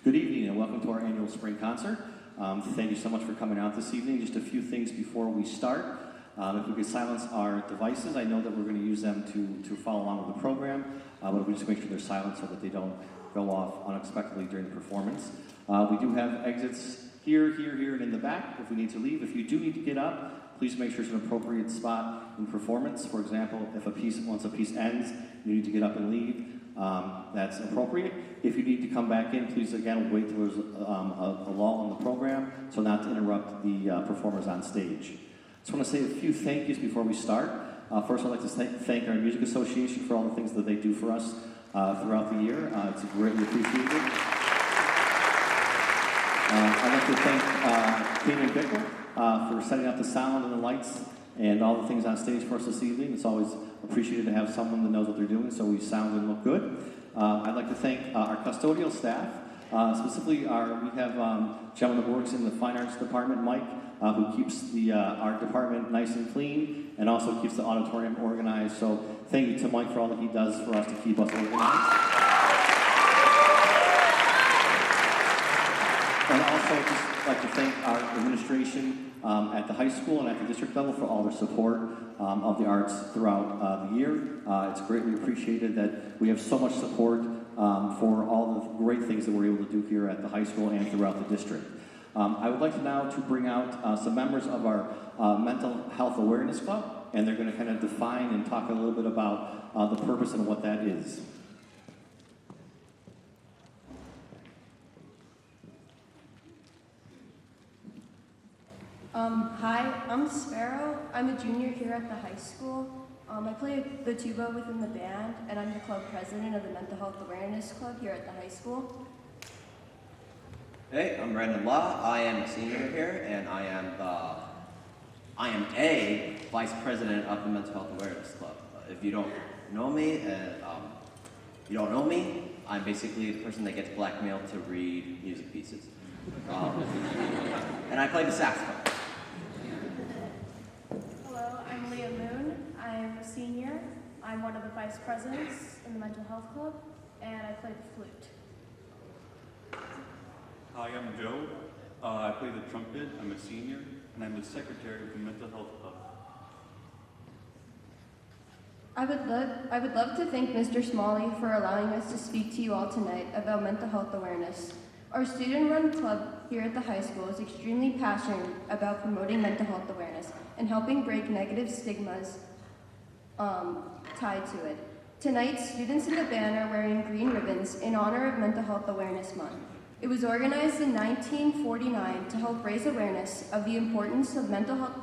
Good evening and welcome to our annual spring concert. Thank you so much for coming out this evening. Just a few things before we start. If we could silence our devices, I know that we're going to use them to follow along with the program, but if we just make sure they're silent so that they don't go off unexpectedly during the performance. We do have exits here, and in the back if we need to leave. If you do need to get up, please make sure it's an appropriate spot in performance. For example, if once a piece ends, you need to get up and leave. That's appropriate. If you need to come back in, please again wait till there's a lull in the program, so not to interrupt the performers on stage. Just want to say a few thank yous before we start. First, I'd like to thank our Music Association for all the things that they do for us throughout the year. It's greatly appreciated. I'd like to thank Damon Bickle for setting up the sound and the lights and all the things on stage for us this evening. It's always appreciated to have someone that knows what they're doing, so we sound and look good. I'd like to thank our custodial staff. Specifically, we have a gentleman that works in the Fine Arts Department, Mike, who keeps our department nice and clean and also keeps the auditorium organized. So thank you to Mike for all that he does for us to keep us organized. And also just like to thank our administration at the high school and at the district level for all their support of the arts throughout the year. It's greatly appreciated that we have so much support for all the great things that we're able to do here at the high school and throughout the district. I would like to now to bring out some members of our Mental Health Awareness Club, and they're going to kind of define and talk a little bit about the purpose and what that is. Hi, I'm Sparrow. I'm a junior here at the high school. I play the tuba within the band, and I'm the club president of the Mental Health Awareness Club here at the high school. Hey, I'm Brandon Law. I am a senior here, and I am a vice president of the Mental Health Awareness Club. If you don't know me, I'm basically the person that gets blackmailed to read music pieces. And I play the saxophone. Hello, I'm Leah Moon. I'm a senior. I'm one of the vice presidents in the Mental Health Club, and I play the flute. Hi, I'm Joe. I play the trumpet. I'm a senior, and I'm the secretary of the Mental Health Club. I would love to thank Mr. Smalley for allowing us to speak to you all tonight about mental health awareness. Our student-run club here at the high school is extremely passionate about promoting mental health awareness and helping break negative stigmas tied to it. Tonight, students in the band are wearing green ribbons in honor of Mental Health Awareness Month. It was organized in 1949 to help raise awareness of the importance of mental health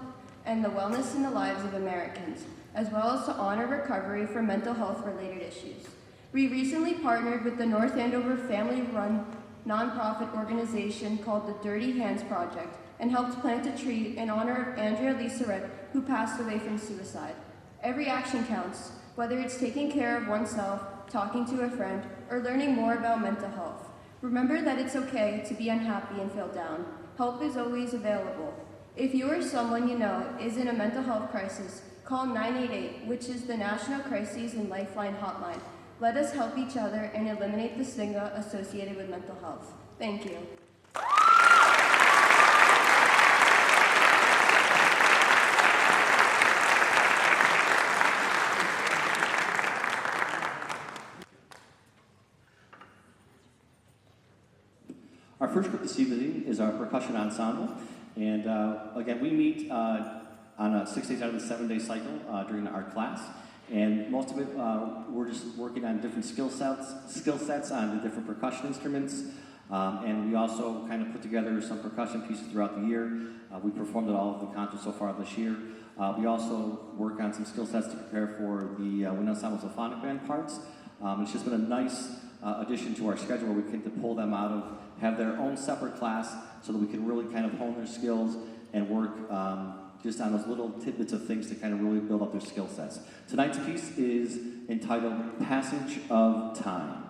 and the wellness in the lives of Americans, as well as to honor recovery from mental health-related issues. We recently partnered with the North Andover family-run nonprofit organization called the Dirty Hands Project and helped plant a tree in honor of Andrea Lisa, who passed away from suicide. Every action counts, whether it's taking care of oneself, talking to a friend, or learning more about mental health. Remember that it's okay to be unhappy and feel down. Help is always available. If you or someone you know is in a mental health crisis, call 988, which is the National Crises and Lifeline Hotline. Let us help each other and eliminate the stigma associated with mental health. Thank you. Our first group this evening is our percussion ensemble, and again, we meet on a 6 days out of the 7-day cycle during our class, and most of it we're just working on different skill sets on the different percussion instruments, and we also kind of put together some percussion pieces throughout the year. We performed at all of the concerts so far this year. We also work on some skill sets to prepare for the Wind Ensemble Symphonic Band parts. It's just been a nice addition to our schedule where we get to pull them out of, have their own separate class so that we can really kind of hone their skills and work just on those little tidbits of things to kind of really build up their skill sets. Tonight's piece is entitled Passage of Time.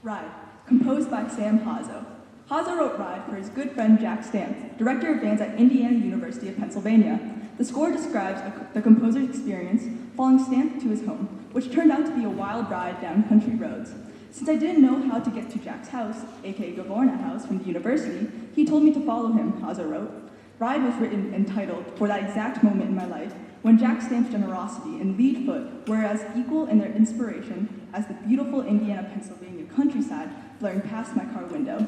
Ride, composed by Sam Hazo. Hazo wrote Ride for his good friend Jack Stamp, director of bands at Indiana University of Pennsylvania. The score describes the composer's experience falling stamped to his home, which turned out to be a wild ride down country roads. Since I didn't know how to get to Jack's house, aka Gavorna House from the university, he told me to follow him, Haza wrote. Ride was written and titled for that exact moment in my life when Jack Stamp's generosity and lead foot were as equal in their inspiration as the beautiful Indiana-Pennsylvania countryside flaring past my car window.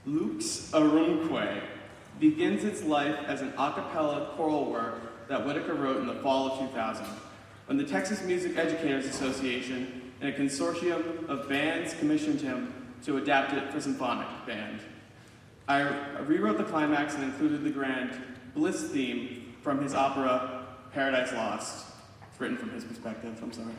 Luke's Arunque begins its life as an a cappella choral work that Whitaker wrote in the fall of 2000, when the Texas Music Educators Association and a consortium of bands commissioned him to adapt it for symphonic band. I rewrote the climax and included the grand Bliss theme from his opera Paradise Lost. It's written from his perspective, I'm sorry.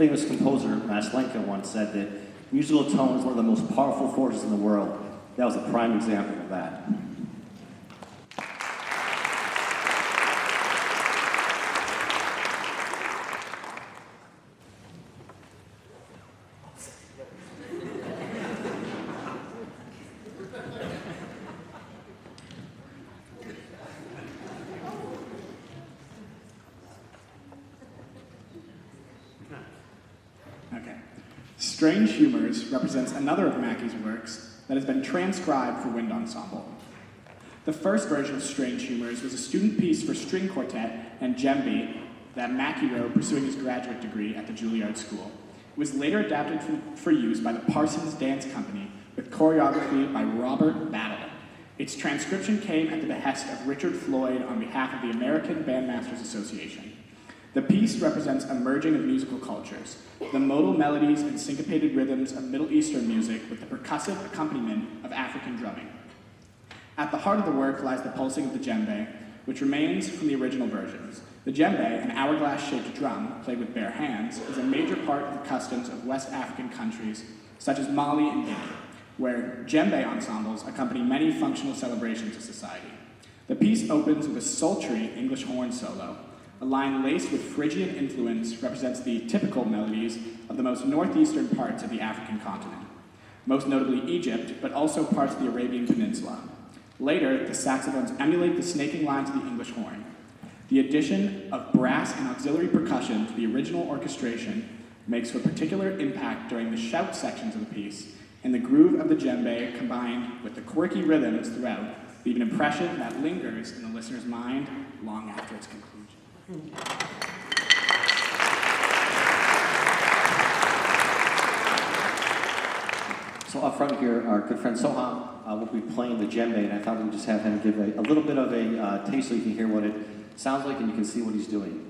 Famous composer Maslenka once said that musical tone is one of the most powerful forces in the world. That was a prime example of that. Strange Humors represents another of Mackey's works that has been transcribed for wind ensemble. The first version of Strange Humors was a student piece for string quartet and djembe that Mackey wrote pursuing his graduate degree at the Juilliard School. It was later adapted for use by the Parsons Dance Company with choreography by Robert Battle. Its transcription came at the behest of Richard Floyd on behalf of the American Bandmasters Association. The piece represents a merging of musical cultures, the modal melodies and syncopated rhythms of Middle Eastern music with the percussive accompaniment of African drumming. At the heart of the work lies the pulsing of the djembe, which remains from the original versions. The djembe, an hourglass-shaped drum played with bare hands, is a major part of the customs of West African countries, such as Mali and Guinea, where djembe ensembles accompany many functional celebrations of society. The piece opens with a sultry English horn solo. A line laced with Phrygian influence represents the typical melodies of the most northeastern parts of the African continent, most notably Egypt, but also parts of the Arabian Peninsula. Later, the saxophones emulate the snaking lines of the English horn. The addition of brass and auxiliary percussion to the original orchestration makes for particular impact during the shout sections of the piece, and the groove of the djembe combined with the quirky rhythms throughout leave an impression that lingers in the listener's mind long after its conclusion. So up front here, our good friend Soham will be playing the djembe, and I thought we'd just have him give a little bit of a taste so you can hear what it sounds like and you can see what he's doing.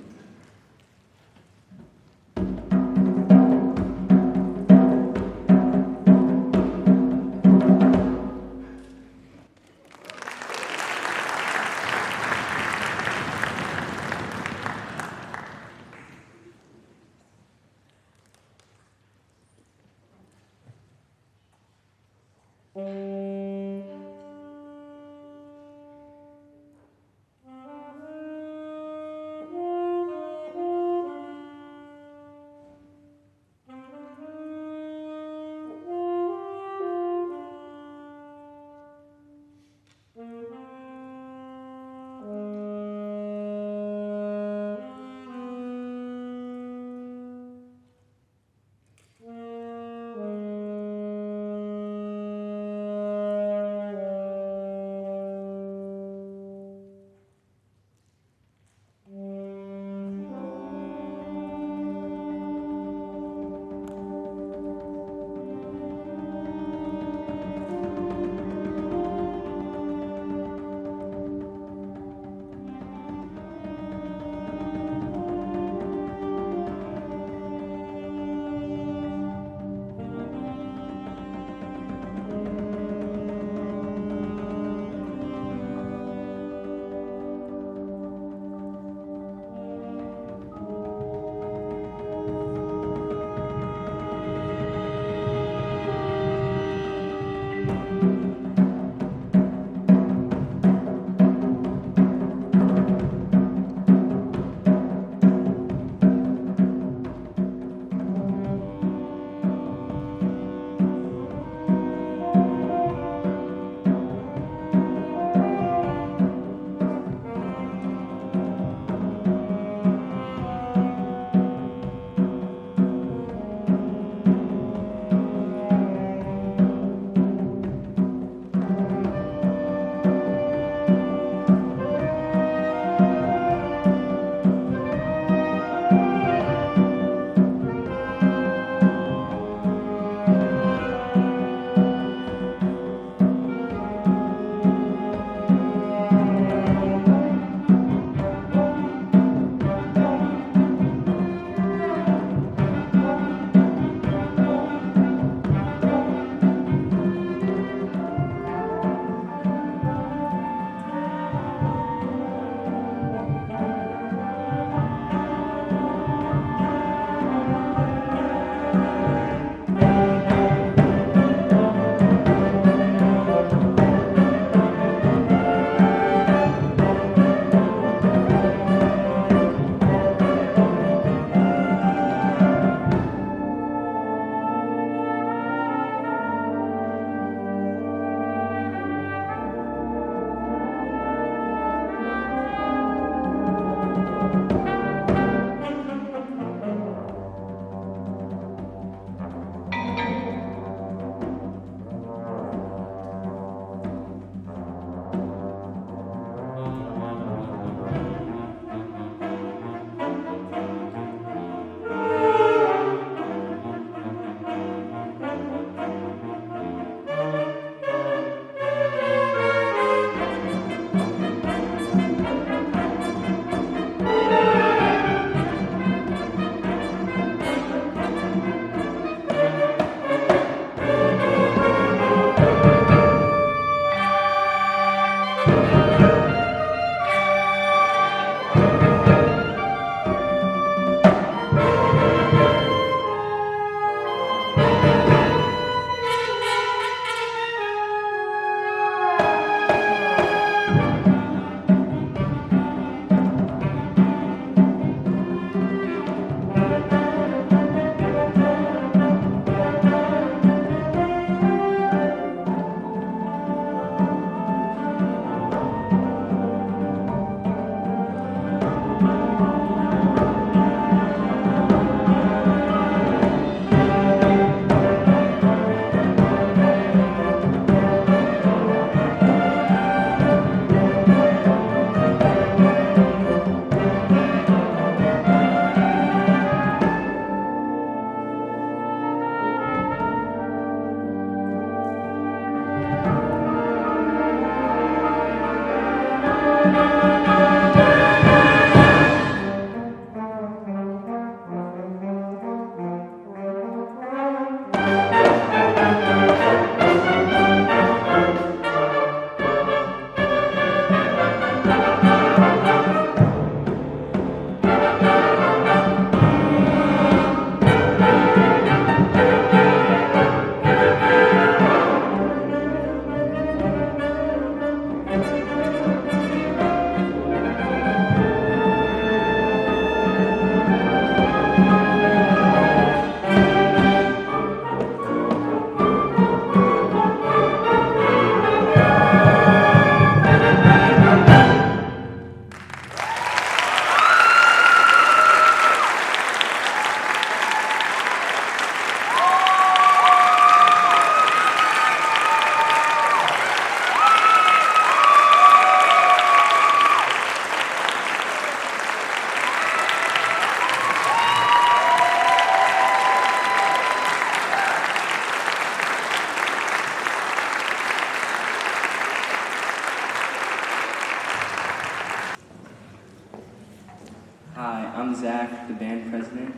I'm Zach, the band president.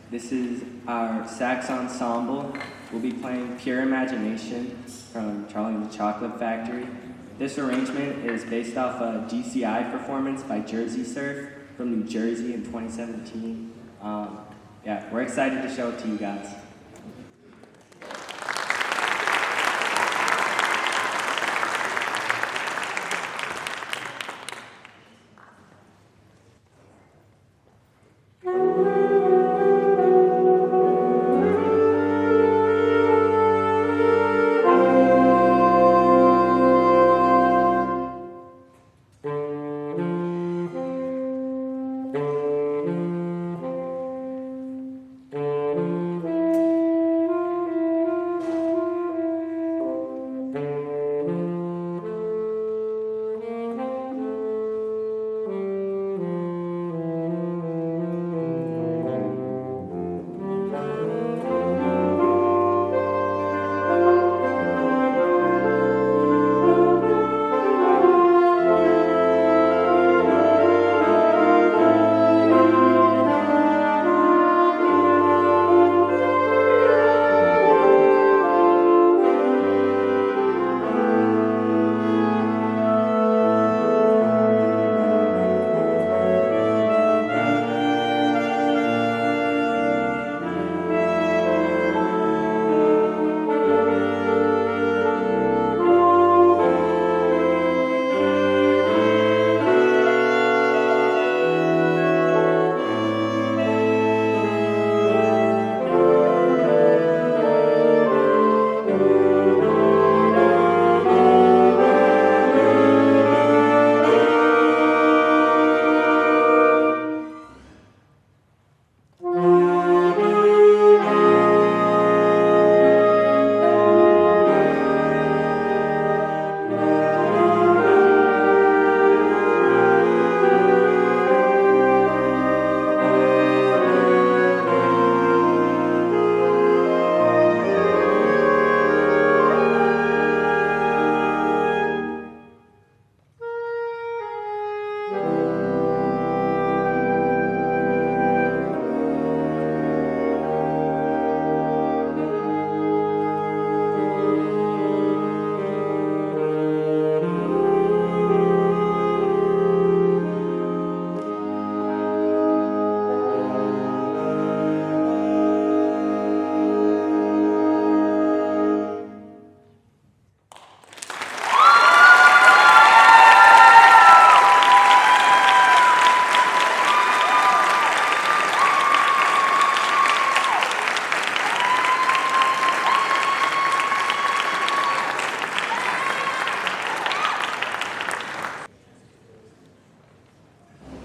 This is our sax ensemble. We'll be playing Pure Imagination from Charlie and the Chocolate Factory. This arrangement is based off a DCI performance by Jersey Surf from New Jersey in 2017. Yeah, we're excited to show it to you guys.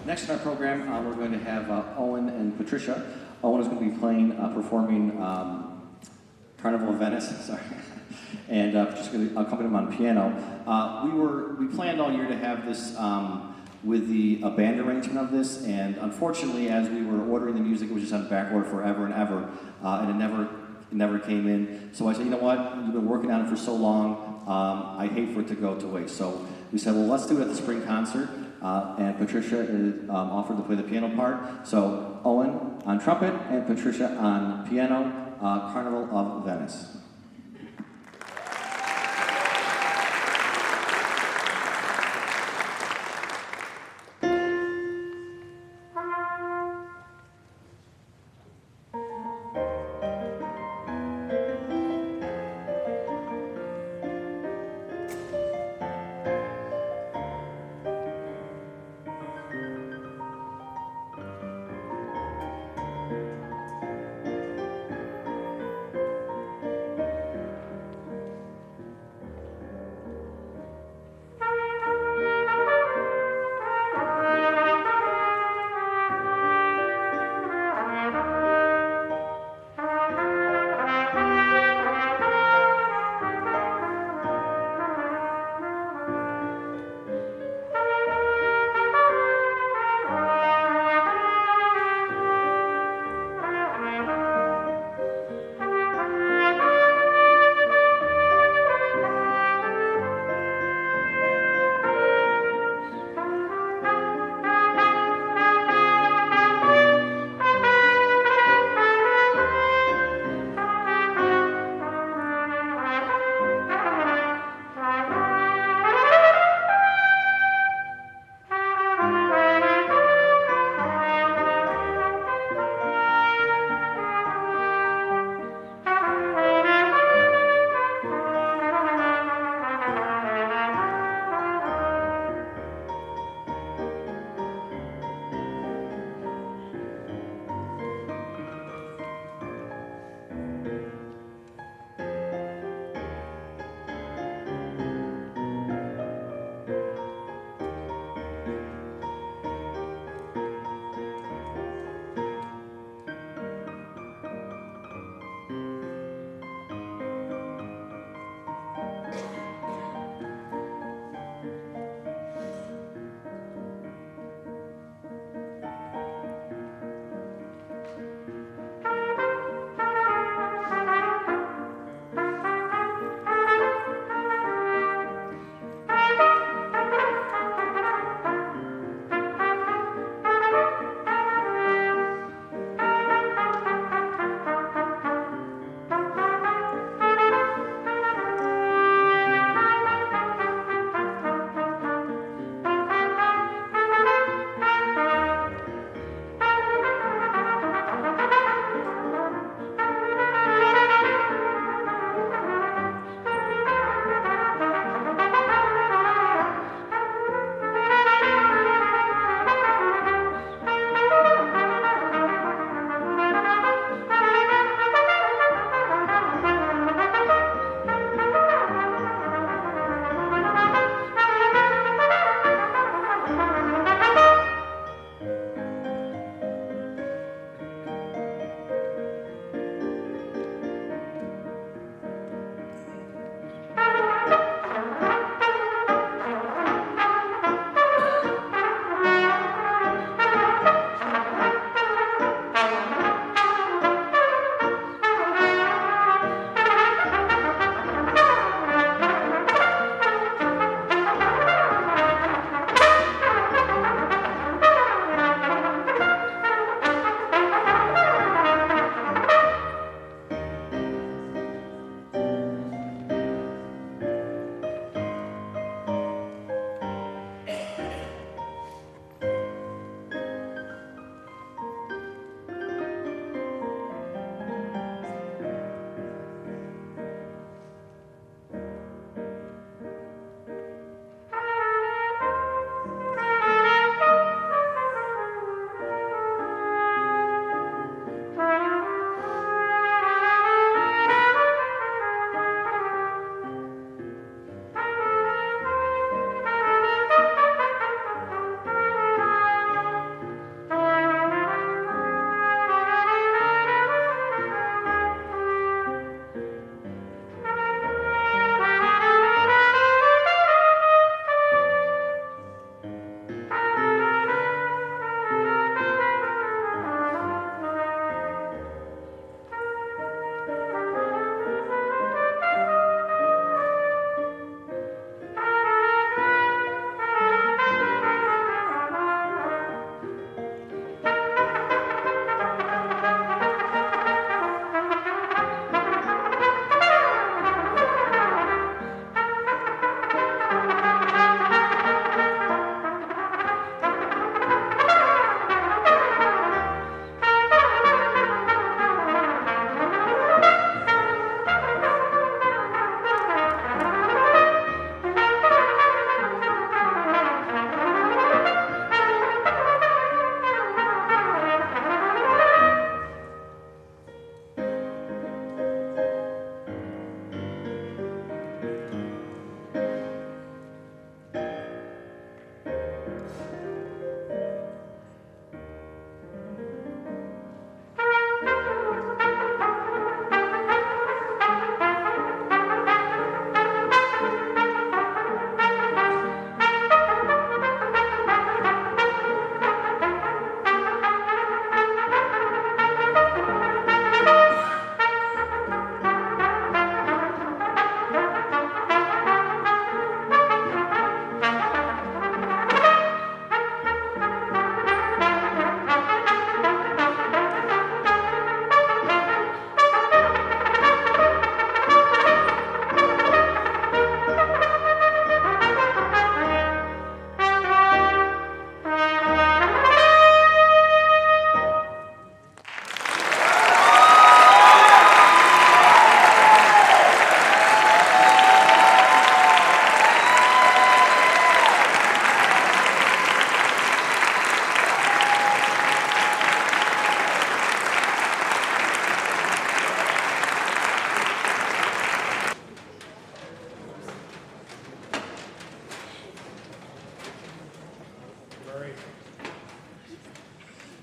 Next in our program, we're going to have Owen and Patricia. Owen is going to be performing Carnival of Venice, sorry, and Patricia's going to accompany him on piano. We planned all year to have this with the band arrangement of this, and unfortunately, as we were ordering the music, it was just on back order forever and ever, and it never came in. So I said, you know what? You've been working on it for so long. I hate for it to go to waste. So we said, well, let's do it at the spring concert. And Patricia is offered to play the piano part. So Owen on trumpet and Patricia on piano, Carnival of Venice.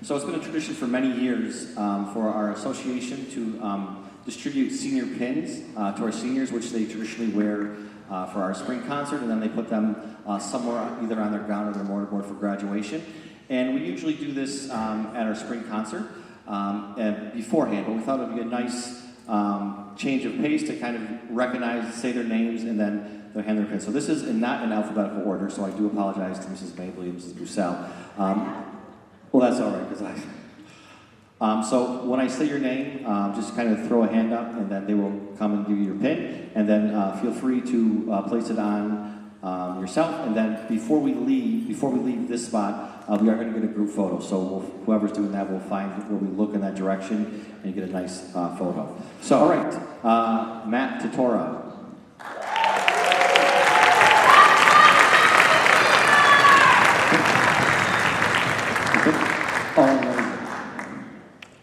So it's been a tradition for many years for our association to distribute senior pins to our seniors, which they traditionally wear for our spring concert, and then they put them somewhere either on their gown or their mortarboard for graduation. And we usually do this at our spring concert beforehand, but we thought it would be a nice change of pace to kind of recognize, say their names, and then they'll hand their pins. So this is not in alphabetical order, so I do apologize to Mrs. Mabley and Mrs. Bussell. Well, that's all right, because so when I say your name, just kind of throw a hand up, and then they will come and give you your pin, and then feel free to place it on yourself. And then before we leave this spot, we are going to get a group photo. So whoever's doing that will find where we look in that direction and get a nice photo. So, all right, Matt Totora.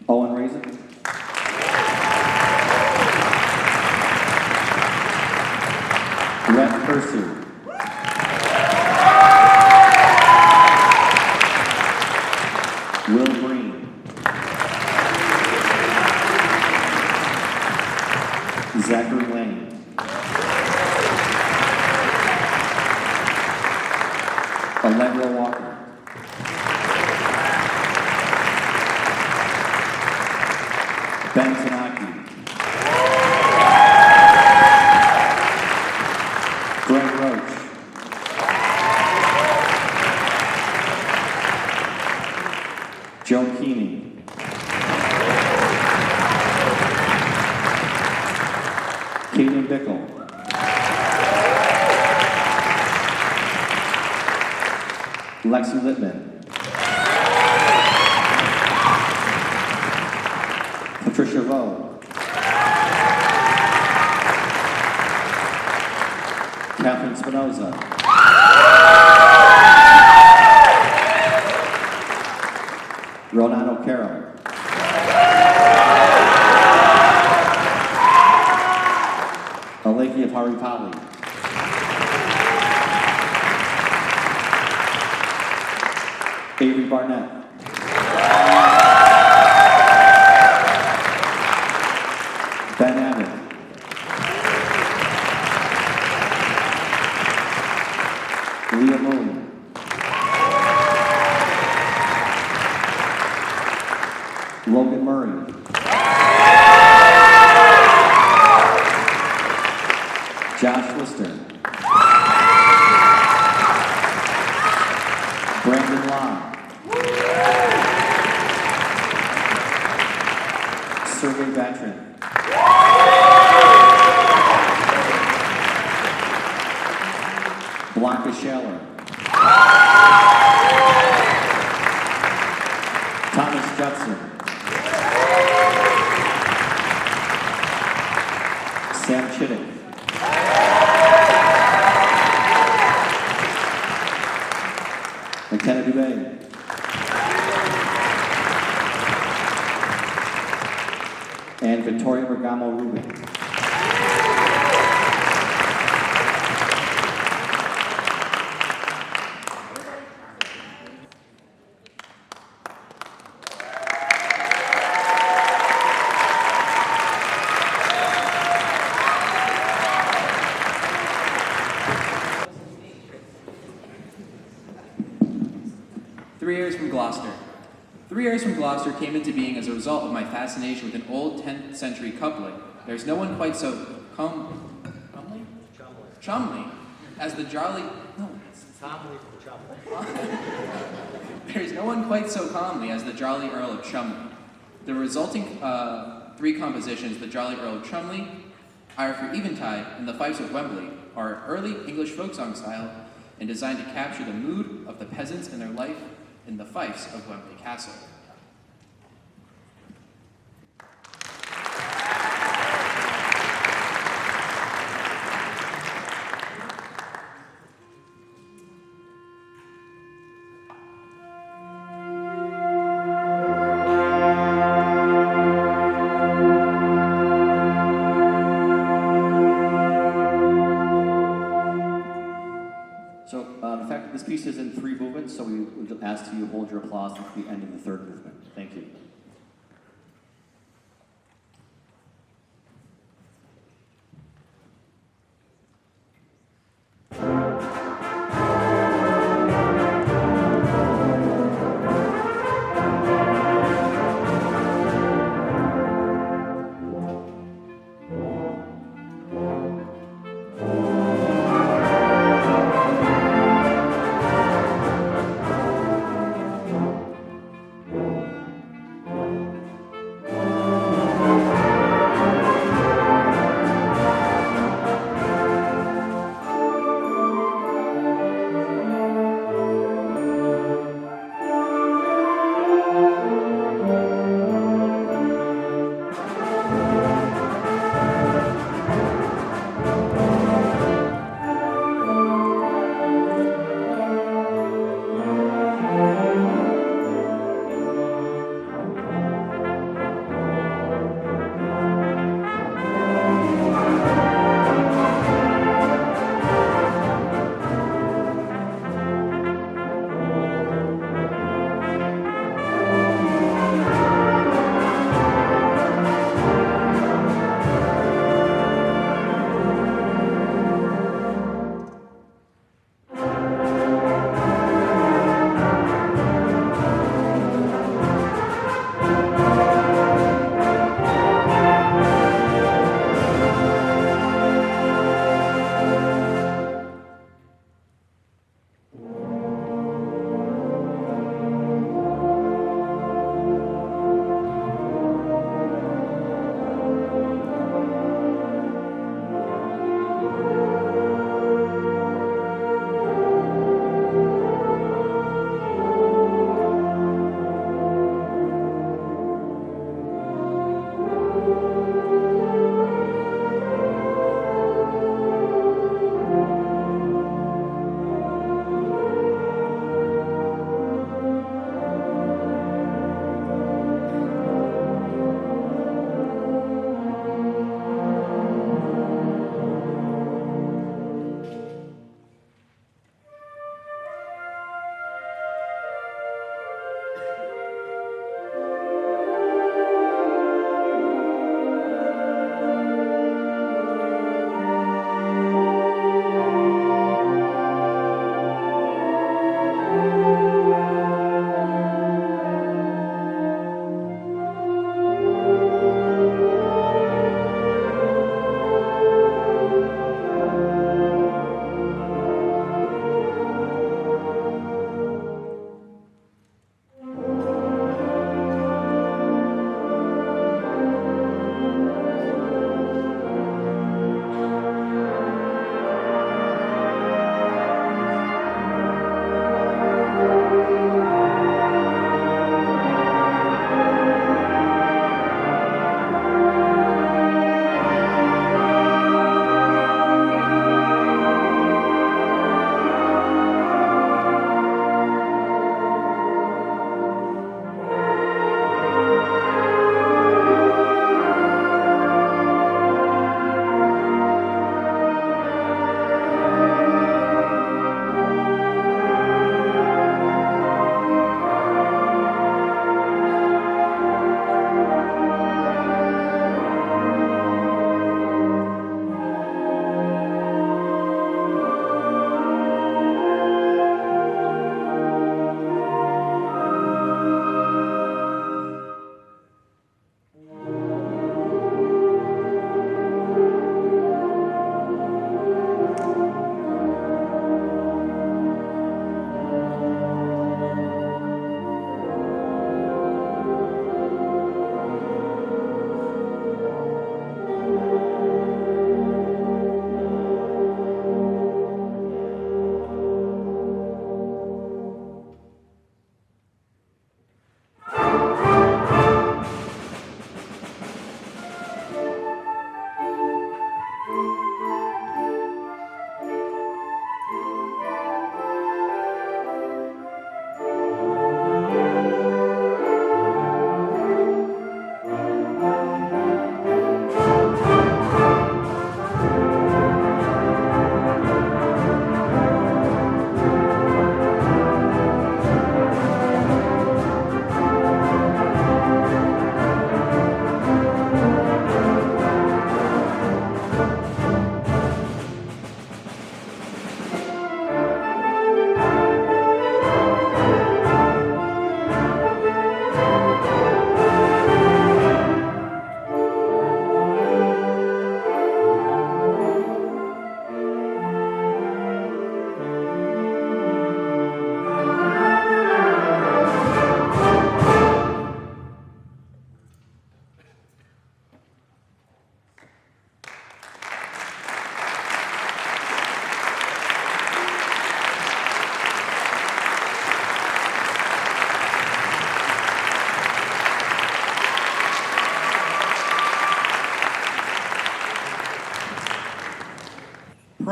Owen Raisin. Rhett Percy. Will Green. Zachary Lane. Allegra Walker. Ben Tanaki. Greg Roach. Joe Keeney. Kaden Bickle. Lexi Littman. Patricia Vo. Catherine Spinoza. Ronan O'Carroll. Alekia Paripali. Avery Barnett. Ben Abbott. Leah Moon. Logan Murray. Josh Lister. Brandon Long. Sergey Batrin. Blanca Scheller. Thomas Judson. Sam Chittick. McKenna Dubé. And Victoria Bergamo Rubin. Gloucester. 3 Years from Gloucester came into being as a result of my fascination with an old 10th century couplet. There's no one quite so chumly as the jolly... No, it's There's no one quite so calmly as the Jolly Earl of Cholmondeley. The resulting 3 compositions, the Jolly Earl of Cholmondeley, Ire for Eventide, and the Fifes of Wembley, are early English folk song style and designed to capture the mood of the peasants and their life in the Fifes of Wembley Castle. So the fact that this piece is in 3 movements, so we would ask that you hold your applause until the end of the 3rd movement. Thank you.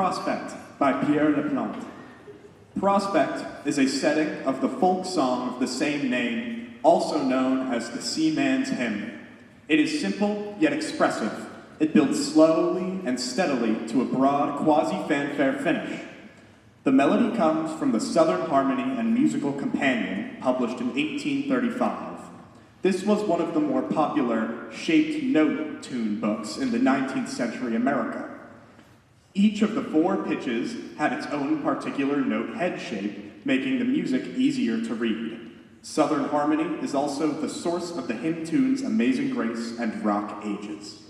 Prospect by Pierre Leplante. Prospect is a setting of the folk song of the same name, also known as the Seaman's Hymn. It is simple yet expressive. It builds slowly and steadily to a broad quasi-fanfare finish. The melody comes from the Southern Harmony and Musical Companion, published in 1835. This was one of the more popular shaped note tune books in the 19th century America. Each of the 4 pitches had its own particular note head shape, making the music easier to read. Southern Harmony is also the source of the hymn tunes Amazing Grace and Rock Ages.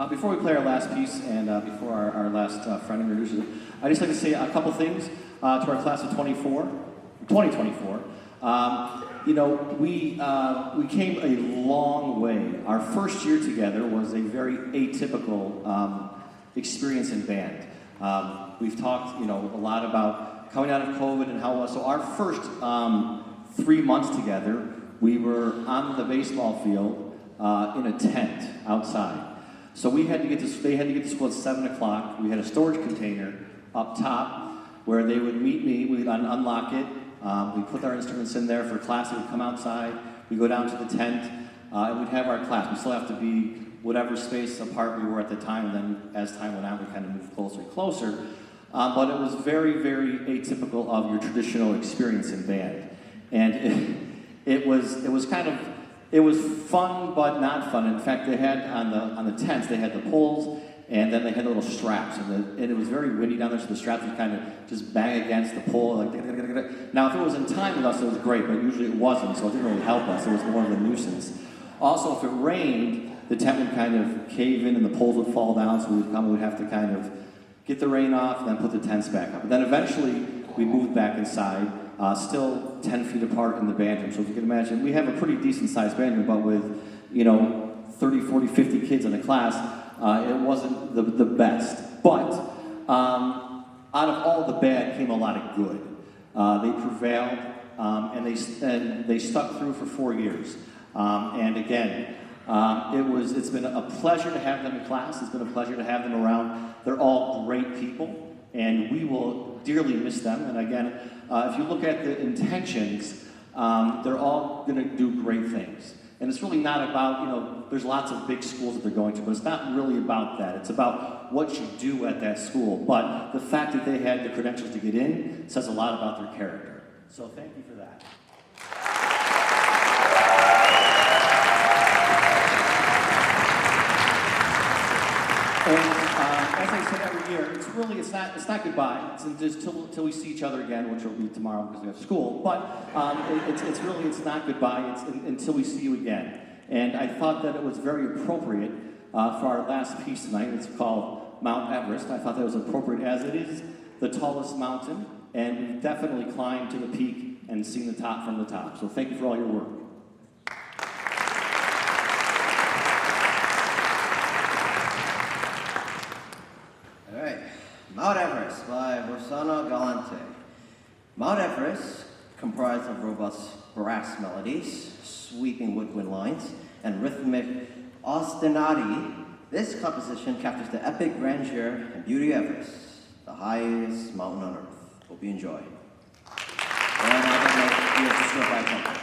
Before we play our last piece and before our last friend introduces it, I'd just like to say a couple things to our class of 2024. We came a long way. Our first year together was a very atypical experience in band. We've talked, a lot about coming out of COVID and how it was. So our first 3 months together, we were on the baseball field in a tent outside. So they had to get to school at 7 o'clock. We had a storage container up top where they would meet me. We'd unlock it. We'd put our instruments in there for class. We'd come outside. We'd go down to the tent. And we'd have our class. We still have to be whatever space apart we were at the time. And then as time went on, we kind of moved closer and closer. But it was very, very atypical of your traditional experience in band. And it was fun, but not fun. In fact, they had on the tents, they had the poles, and then they had the little straps. And it was very windy down there, so the straps would kind of just bang against the pole. Now, if it was in time with us, it was great, but usually it wasn't, so it didn't really help us. It was more of a nuisance. Also, if it rained, the tent would kind of cave in and the poles would fall down, so we would have to kind of get the rain off and then put the tents back up. And then eventually, we moved back inside. Still 10 feet apart in the band room. So if you can imagine, we have a pretty decent sized band room, but with, 30, 40, 50 kids in a class, it wasn't the best. But out of all the bad came a lot of good. They prevailed, and they stuck through for 4 years. And again, it's been a pleasure to have them in class. It's been a pleasure to have them around. They're all great people, and we will dearly miss them. And again, if you look at the intentions, they're all going to do great things. And it's really not about, there's lots of big schools that they're going to, but it's not really about that. It's about what you do at that school. But the fact that they had the credentials to get in says a lot about their character. So thank you for that. And as I said every year, it's not goodbye. It's just till we see each other again, which will be tomorrow because we have school. But it's not goodbye. It's until we see you again. And I thought that it was very appropriate for our last piece tonight. It's called Mount Everest. I thought that was appropriate as it is the tallest mountain, and we've definitely climbed to the peak and seen the top from the top. So thank you for all your work. Mount Everest by Rossano Galante. Mount Everest, comprised of robust brass melodies, sweeping woodwind lines, and rhythmic ostinati, this composition captures the epic grandeur and beauty of Everest, the highest mountain on earth. Hope you enjoy. And I'm going to make you a by tempo.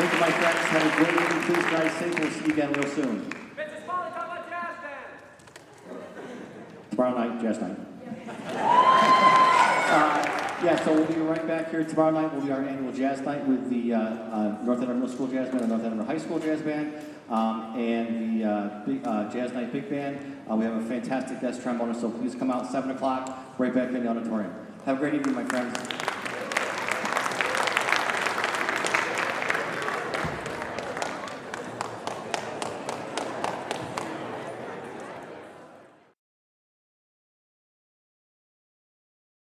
Thank you, my friends. Have a great evening. Please drive safe. We'll see you again real soon. Tomorrow night, jazz night. Yeah, so we'll be right back here tomorrow night. We'll be our annual jazz night with the North Andover Middle School Jazz Band and North Andover High School Jazz Band and the big, Jazz Night Big Band. We have a fantastic guest trombonist, so please come out 7 o'clock, right back in the auditorium. Have a great evening, my friends.